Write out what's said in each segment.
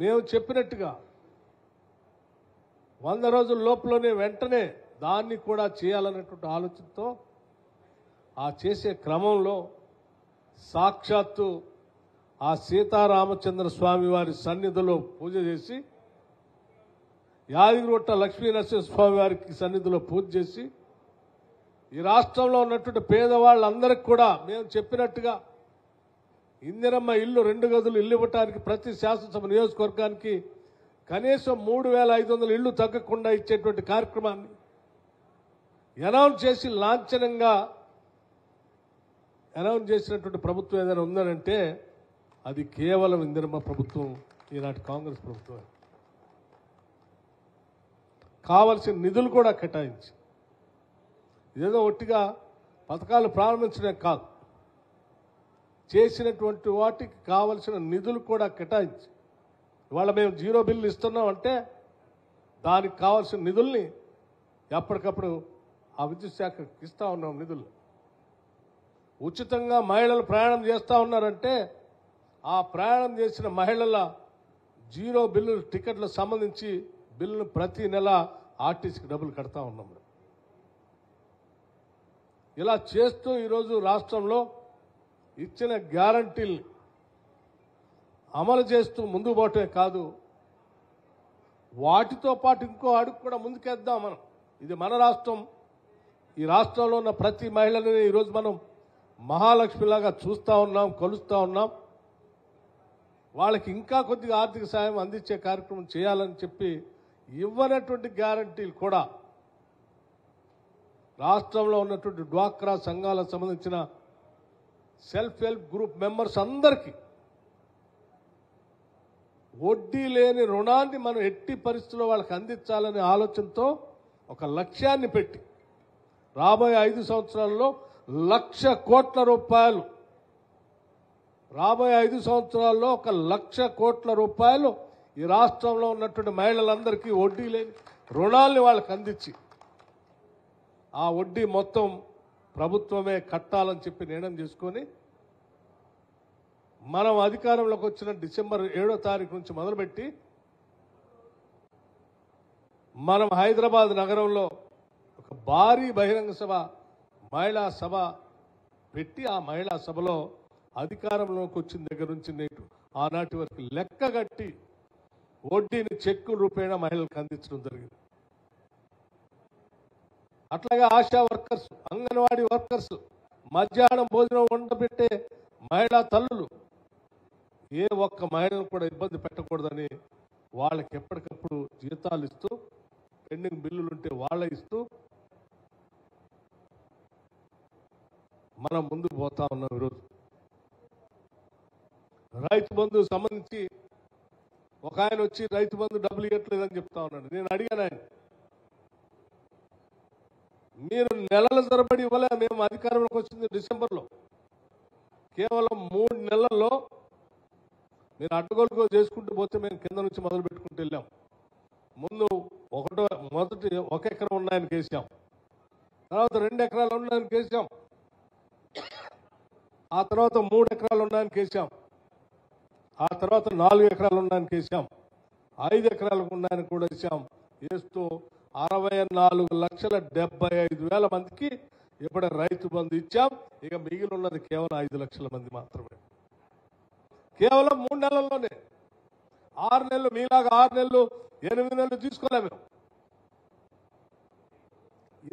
మేము చెప్పినట్టుగా 100 రోజుల లోపలనే వెంటనే దాన్ని కూడా చేయాలనేటువంటి ఆలోచనతో ఆ చేసే క్రమంలో సాక్షాత్తు ఆ సీతారామచంద్ర స్వామి వారి సన్నిధిలో పూజ చేసి, యాదగిరిగుట్ట లక్ష్మీనరసింహస్వామి వారికి సన్నిధిలో పూజ చేసి, ఈ రాష్ట్రంలో ఉన్నటువంటి పేదవాళ్ళందరికీ కూడా మేము చెప్పినట్టుగా ఇందిరమ్మ ఇల్లు 2 గదులు ఇల్లు ఇవ్వటానికి ప్రతి శాసనసభ నియోజకవర్గానికి కనీసం 3,500 ఇళ్లు తగ్గకుండా ఇచ్చేటువంటి కార్యక్రమాన్ని అనౌన్స్ చేసి లాంఛనంగా అనౌన్స్ చేసినటువంటి ప్రభుత్వం ఏదైనా ఉందనంటే అది కేవలం ఇందిరమ్మ ప్రభుత్వం, ఈనాటి కాంగ్రెస్ ప్రభుత్వం. కావలసిన నిధులు కూడా కేటాయించి, ఏదో ఒట్టిగా పథకాలు ప్రారంభించడం కాదు, చేసినటువంటి వాటికి కావలసిన నిధులు కూడా కేటాయించి, ఇవాళ మేము 0 బిల్లు ఇస్తున్నాం అంటే దానికి కావాల్సిన నిధుల్ని ఎప్పటికప్పుడు ఆ విద్యుత్ శాఖకి ఇస్తా ఉన్నాం. నిధులు ఉచితంగా మహిళలు ప్రయాణం చేస్తూ ఉన్నారంటే ఆ ప్రయాణం చేసిన మహిళల 0 బిల్లు టికెట్లకు సంబంధించి బిల్లును ప్రతి నెల ఆర్టీసీకి డబ్బులు కడతా ఉన్నాం. ఇలా చేస్తూ ఈరోజు రాష్ట్రంలో ఇచ్చిన గ్యారంటీలు అమలు చేస్తూ ముందుకు పోవటమే కాదు, వాటితో పాటు ఇంకో అడుగు కూడా ముందుకేద్దాం మనం. ఇది మన రాష్ట్రం. ఈ రాష్ట్రంలో ఉన్న ప్రతి మహిళని ఈరోజు మనం మహాలక్ష్మిలాగా చూస్తూ ఉన్నాం, కొలుస్తూ ఉన్నాం. వాళ్ళకి ఇంకా కొద్దిగా ఆర్థిక సాయం అందించే కార్యక్రమం చేయాలని చెప్పి ఇవ్వనటువంటి గ్యారంటీలు కూడా రాష్ట్రంలో ఉన్నటువంటి డ్వాక్రా సంఘాలకు సంబంధించిన సెల్ఫ్ హెల్ప్ గ్రూప్ మెంబర్స్ అందరికీ వడ్డీ లేని రుణాన్ని మనం ఎట్టి పరిస్థితుల్లో వాళ్ళకి అందించాలనే ఆలోచనతో ఒక లక్ష్యాన్ని పెట్టి రాబోయే 5 సంవత్సరాల్లో 1,00,000 కోట్ల రూపాయలు, రాబోయే 5 సంవత్సరాల్లో 1,00,000 కోట్ల రూపాయలు ఈ రాష్ట్రంలో ఉన్నటువంటి మహిళలందరికీ వడ్డీ లేని రుణాల్ని వాళ్ళకి అందించి ఆ వడ్డీ మొత్తం ప్రభుత్వమే కట్టాలని చెప్పి నిర్ణయం చేసుకొని మనం అధికారంలోకి వచ్చిన డిసెంబర్ 7వ తారీఖు నుంచి మొదలుపెట్టి మనం హైదరాబాద్ నగరంలో ఒక భారీ బహిరంగ సభ, మహిళా సభ పెట్టి ఆ మహిళా సభలో అధికారంలోకి వచ్చిన దగ్గర నుంచి నేటు ఆనాటి వరకు లెక్క కట్టి వడ్డీని చెక్కు రూపేణ మహిళలకు అందించడం జరిగింది. అట్లాగే ఆశా వర్కర్స్, అంగన్వాడీ వర్కర్స్, మధ్యాహ్నం భోజనం వండబెట్టే మహిళా తల్లులు ఏ ఒక్క మహిళను కూడా ఇబ్బంది పెట్టకూడదని వాళ్ళకి ఎప్పటికప్పుడు జీతాలు ఇస్తూ, పెండింగ్ బిల్లులుంటే వాళ్ళ ఇస్తూ మనం ముందుకు పోతా ఉన్నాం. ఈరోజు రైతు బంధుకు సంబంధించి ఒక ఆయన వచ్చి రైతు బంధు డబ్బులు ఇవ్వట్లేదని చెప్తా ఉన్నాడు. నేను అడిగాను ఆయన, మీరు నెలల తరబడి ఇవ్వలే, మేము అధికారంలోకి వచ్చింది డిసెంబర్లో, కేవలం 3 నెలల్లో మీరు అడ్డగోలుగా చేసుకుంటూ పోతే మేము కింద నుంచి మొదలు పెట్టుకుంటూ వెళ్ళాం. ముందు మొదటి 1 ఎకరం ఉన్నాయని కేసాం, తర్వాత 2 ఎకరాలు ఉన్నాయని కేసాం, ఆ తర్వాత 3 ఎకరాలు ఉన్నాయని కేసాం, ఆ తర్వాత 4 ఎకరాలు ఉన్నాయని కేసాం, 5 ఎకరాలకు ఉన్నాయని కూడా వేసాం. వేస్తూ 64,75,000 మందికి ఇప్పుడు రైతు బంధు ఇచ్చాం. ఇక మిగిలి ఉన్నది కేవలం 5 లక్షల మంది మాత్రమే. కేవలం 3 నెలల్లోనే. 6 నెలలు మీలాగా 6 నెలలు 8 నెలలు తీసుకోలేము.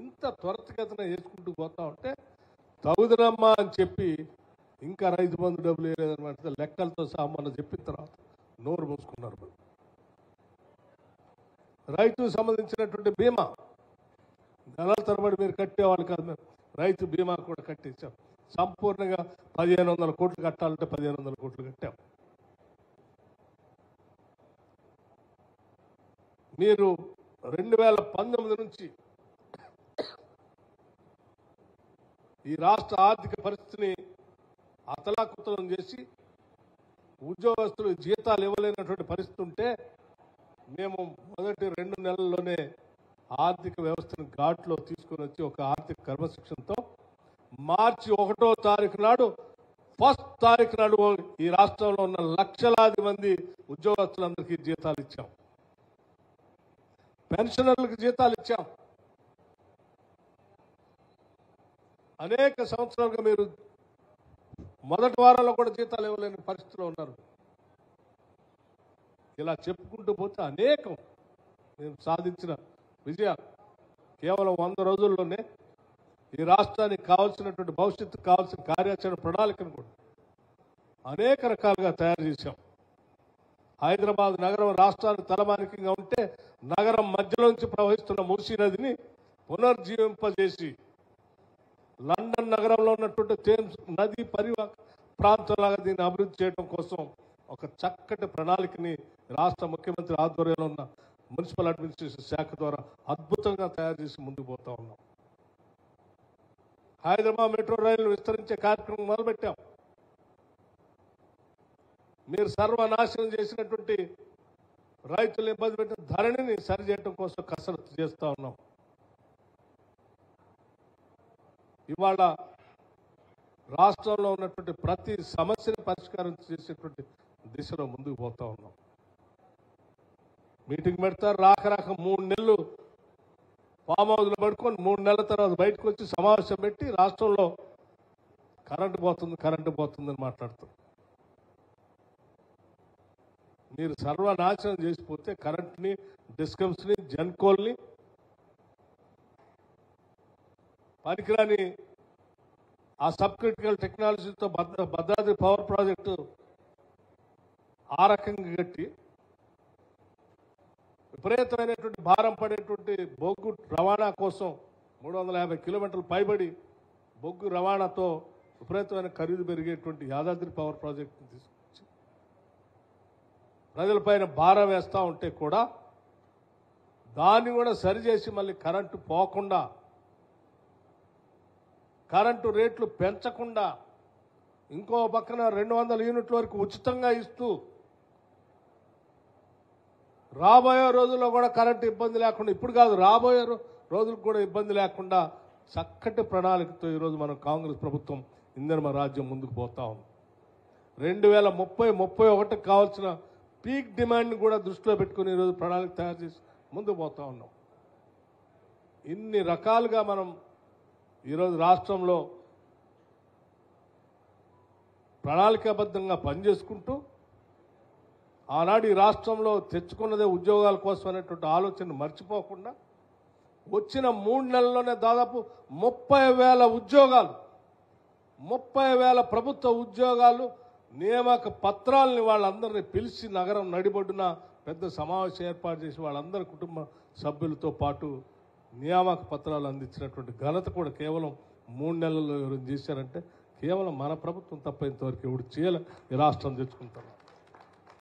ఇంత త్వరితగతిన వేసుకుంటూ పోతా ఉంటే తగుదనమ్మా అని చెప్పి ఇంకా రైతు బంధు డబ్బులు వేయలేదన్నమాట. లెక్కలతో సహా మనం చెప్పిన తర్వాత నోరు మూసుకున్నారు. రైతుకు సంబంధించినటువంటి బీమా నెలల తరబడి మీరు కట్టేవాళ్ళు కాదు, రైతు బీమా కూడా కట్టించాం. సంపూర్ణంగా 1,500 కోట్లు కట్టాలంటే 1,500 కోట్లు కట్టాం. మీరు 2019 నుంచి ఈ రాష్ట్ర ఆర్థిక పరిస్థితిని అతలాకుతలం చేసి ఉద్యోగస్తులు జీతాలు ఇవ్వలేనటువంటి పరిస్థితి ఉంటే మేము మొదటి 2 నెలల్లోనే ఆర్థిక వ్యవస్థను ఘాట్లో తీసుకుని వచ్చి ఒక ఆర్థిక క్రమశిక్షణతో మార్చి 1వ తారీఖు నాడు ఫస్ట్ తారీఖు నాడు ఈ రాష్ట్రంలో ఉన్న లక్షలాది మంది ఉద్యోగస్తులందరికీ జీతాలు ఇచ్చాం, పెన్షనర్లకు జీతాలు ఇచ్చాం. అనేక సంవత్సరాలుగా మీరు మొదటి వారంలో కూడా జీతాలు ఇవ్వలేని పరిస్థితిలో ఉన్నారు. ఇలా చెప్పుకుంటూ పోతే అనేకం మేము సాధించిన విజయాలు. కేవలం 100 రోజుల్లోనే ఈ రాష్ట్రానికి కావాల్సినటువంటి భవిష్యత్తుకు కావాల్సిన కార్యాచరణ ప్రణాళికను కూడా అనేక రకాలుగా తయారు చేశాం. హైదరాబాద్ నగరం రాష్ట్రానికి తలమానికంగా ఉంటే నగరం మధ్యలోంచి ప్రవహిస్తున్న మూసీ నదిని పునర్జీవింపజేసి లండన్ నగరంలో ఉన్నటువంటి థేమ్స్ నది పరివాహక ప్రాంతంలాగా దీన్ని అభివృద్ధి చేయడం కోసం ఒక చక్కటి ప్రణాళికని రాష్ట్ర ముఖ్యమంత్రి ఆధ్వర్యంలో ఉన్న మున్సిపల్ అడ్మినిస్ట్రేషన్ శాఖ ద్వారా అద్భుతంగా తయారు చేసి ముందుకు పోతా ఉన్నాం. హైదరాబాద్ మెట్రో రైలు విస్తరించే కార్యక్రమం మొదలుపెట్టాం. మీరు సర్వనాశనం చేసినటువంటి రైతులు ఇబ్బంది పెట్టిన ధరణిని సరిచేయడం కోసం కసరత్తు చేస్తా ఉన్నాం. ఇవాళ రాష్ట్రంలో ఉన్నటువంటి ప్రతి సమస్యని పరిష్కారం చేసేటువంటి దిశలో ముందుకు పోతా ఉన్నాం. మీటింగ్ పెడతారు, రాక 3 నెలలు ఫామ్ హౌస్లో పడుకొని 3 నెలల తర్వాత బయటకు వచ్చి సమావేశం పెట్టి రాష్ట్రంలో కరెంటు పోతుందని మాట్లాడుతారు. మీరు సర్వనాశనం చేసిపోతే కరెంట్ని, డిస్కమ్స్ని, జెన్కోల్ని, పనికిరాని ఆ సబ్ క్రిటికల్ టెక్నాలజీతో భద్రాద్రి పవర్ ప్రాజెక్టు ఆ రకంగా కట్టి విపరీతమైనటువంటి భారం పడేటువంటి బొగ్గు రవాణా కోసం 350 కిలోమీటర్లు పైబడి బొగ్గు రవాణాతో విపరీతమైన ఖరీదు పెరిగేటువంటి యాదాద్రి పవర్ ప్రాజెక్టును తీసుకొచ్చి ప్రజలపైన భారం వేస్తూ ఉంటే కూడా దాన్ని కూడా సరిచేసి మళ్ళీ కరెంటు పోకుండా, కరెంటు రేట్లు పెంచకుండా, ఇంకో పక్కన 200 యూనిట్ల వరకు ఉచితంగా ఇస్తూ రాబోయే రోజుల్లో కూడా కరెంటు ఇబ్బంది లేకుండా, ఇప్పుడు కాదు రాబోయే రోజులకు కూడా ఇబ్బంది లేకుండా చక్కటి ప్రణాళికతో ఈరోజు మనం కాంగ్రెస్ ప్రభుత్వం ఇందిరమ్మ రాజ్యం ముందుకు పోతా ఉంది. 2030-31 కావాల్సిన పీక్ డిమాండ్ని కూడా దృష్టిలో పెట్టుకుని ఈరోజు ప్రణాళిక తయారు చేసి ముందుకు పోతా ఉన్నాం. ఇన్ని రకాలుగా మనం ఈరోజు రాష్ట్రంలో ప్రణాళికాబద్ధంగా పనిచేసుకుంటూ ఆనాడు ఈ రాష్ట్రంలో తెచ్చుకున్నదే ఉద్యోగాల కోసం అనేటువంటి ఆలోచన మర్చిపోకుండా వచ్చిన 3 నెలల్లోనే దాదాపు 30,000 ఉద్యోగాలు, 30,000 ప్రభుత్వ ఉద్యోగాలు నియామక పత్రాలని వాళ్ళందరినీ పిలిచి నగరం నడిబొడ్డున పెద్ద సమావేశం ఏర్పాటు చేసి వాళ్ళందరి కుటుంబ సభ్యులతో పాటు నియామక పత్రాలు అందించినటువంటి ఘనత కూడా కేవలం 3 నెలల్లో ఎవరు చేశారంటే కేవలం మన ప్రభుత్వం తప్ప ఇంతవరకు ఎవరు చేయాలి ఈ రాష్ట్రం తెచ్చుకుంటారు.